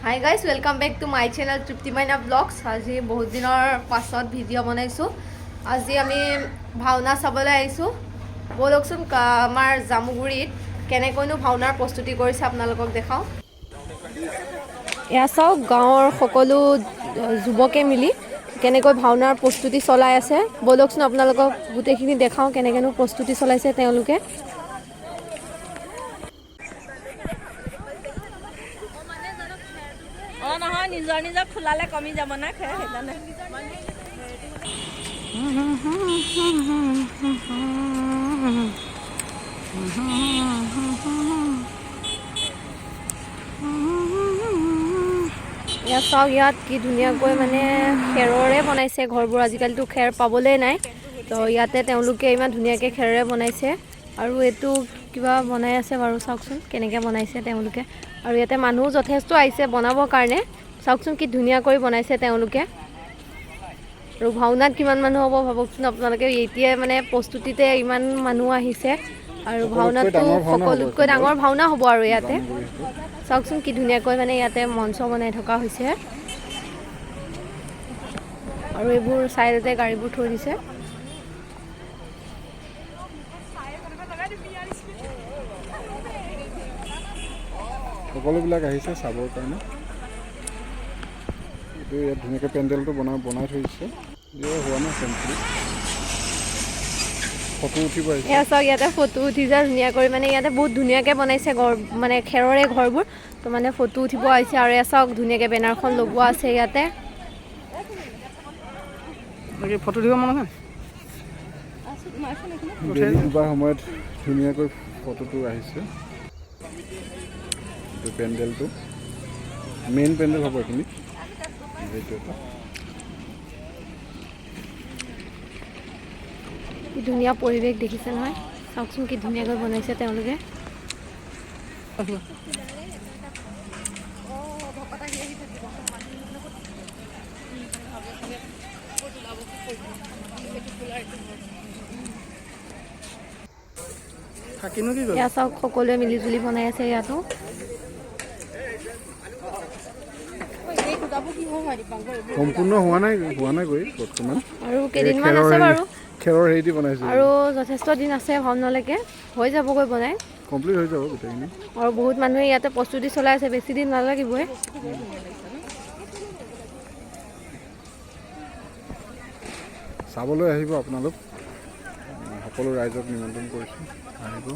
High guys welcome back to my channel Tripti Maina blogs. আজি বহুত দিনৰ পাছত ভিডিঅ' বনাইছোঁ। আজি আমি ভাওনা চাবলৈ আহিছোঁ। ব'লকচোন আমাৰ জামুগুৰিত কেনেকৈনো ভাওনাৰ প্ৰস্তুতি কৰিছে আপোনালোকক দেখাওঁ। এয়া চাওক গাঁৱৰ সকলো যুৱকে মিলি কেনেকৈ ভাওনাৰ প্ৰস্তুতি চলাই আছে। ব'লকচোন আপোনালোকক গোটেইখিনি দেখাওঁ কেনেকৈনো প্ৰস্তুতি চলাইছে তেওঁলোকে। নহয় নিজৰ নিজৰ খোলালে কমি যাব না খেৰ সেইকাৰণে ইয়াত চাওক ইয়াত কি ধুনীয়াকৈ মানে খেৰৰে বনাইছে ঘৰবোৰ। আজিকালিতো খেৰ পাবলৈ নাই, তো ইয়াতে তেওঁলোকে ইমান ধুনীয়াকৈ খেৰেৰে বনাইছে। আৰু এইটো কিবা বনাই আছে বাৰু, চাওকচোন কেনেকৈ বনাইছে তেওঁলোকে। আৰু ইয়াতে মানুহ যথেষ্ট আহিছে বনাবৰ কাৰণে। চাওকচোন কি ধুনীয়াকৈ বনাইছে তেওঁলোকে। আৰু ভাওনাত কিমান মানুহ হ'ব ভাবকচোন আপোনালোকে। এতিয়াই মানে প্ৰস্তুতিতে ইমান মানুহ আহিছে। আৰু ভাওনাটো সকলোতকৈ ডাঙৰ ভাওনা হ'ব আৰু ইয়াতে চাওকচোন কি ধুনীয়াকৈ মানে ইয়াতে মঞ্চ বনাই থকা হৈছে। আৰু এইবোৰ চাইডতে গাড়ীবোৰ থৈ দিছে। সকলোবিলাক আহিছে চাবৰ কাৰণে। এইটো ইয়াত ধুনীয়াকৈ পেণ্ডেলটো বনাই থৈ দিছে। হোৱা নাই কমপ্লিট। ফটো উঠিব আহিছে। এয়া চাওক ইয়াতে ফটো উঠিছে ধুনীয়াকৈ। মানে ইয়াতে বহুত ধুনীয়াকৈ বনাইছে ঘৰ, মানে খেৰৰে ঘৰবোৰ। তো মানে ফটো উঠিব আহিছে। আৰু এয়া চাওক ধুনীয়াকৈ বেনাৰখন লগোৱা আছে ইয়াতে। ফটো উঠিব মন আছে দুবাৰ সময়ত ধুনীয়াকৈ ফটোটো আহিছে। এইটো পেণ্ডেলটো মেইন পেণ্ডেল হ'ব এইখিনি। এইটো এটা কি ধুনীয়া পৰিৱেশ দেখিছে নহয়। চাওকচোন কি ধুনীয়াকৈ বনাইছে তেওঁলোকে। এয়া চাওক সকলোৱে মিলি জুলি বনাই আছে ইয়াতো। সম্পূৰ্ণ হোৱা নাই গৈ বৰ্তমান। আৰু কেইদিনমান আছে বাৰু। খেৰৰ হেৰি দি বনাইছে আৰু যথেষ্ট দিন আছে ভাওনালৈকে। হৈ যাবগৈ বনাই, কমপ্লিট হৈ যাব গোটেইখিনি। আৰু বহুত মানুহে ইয়াতে প্ৰস্তুতি চলাই আছে, বেছি দিন নালাগিবই। চাবলৈ আহিব আপোনালোক। সকলো ৰাইজক নিমন্ত্ৰণ কৰিছোঁ, আহিব।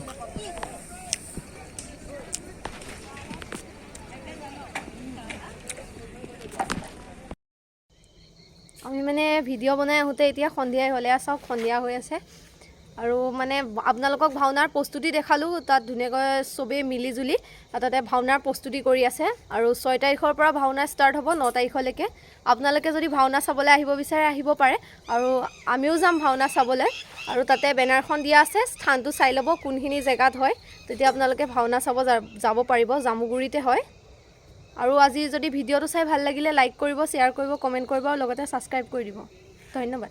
আমি মানে ভিডিঅ' বনাই আহোঁতে এতিয়া সন্ধিয়াই হ'লে চাওক সন্ধিয়া হৈ আছে। আৰু মানে আপোনালোকক ভাওনাৰ প্ৰস্তুতি দেখালোঁ। তাত ধুনীয়াকৈ চবেই মিলি জুলি তাতে ভাওনাৰ প্ৰস্তুতি কৰি আছে। আৰু 6 তাৰিখৰ পৰা ভাওনা ষ্টাৰ্ট হ'ব 9 তাৰিখলৈকে। আপোনালোকে যদি ভাওনা চাবলৈ আহিব বিচাৰে আহিব পাৰে। আৰু আমিও যাম ভাওনা চাবলৈ। আৰু তাতে বেনাৰখন দিয়া আছে, স্থানটো চাই ল'ব কোনখিনি জেগাত হয়, তেতিয়া আপোনালোকে ভাওনা চাব যাব পাৰিব। জামুগুৰিতে হয়। আৰু আজি যদি ভিডিঅ'টো চাই ভাল লাগিলে লাইক কৰিব, শ্বেয়াৰ কৰিব, কমেণ্ট কৰিব, আৰু লগতে ছাবস্ক্ৰাইব কৰি দিব। ধন্যবাদ।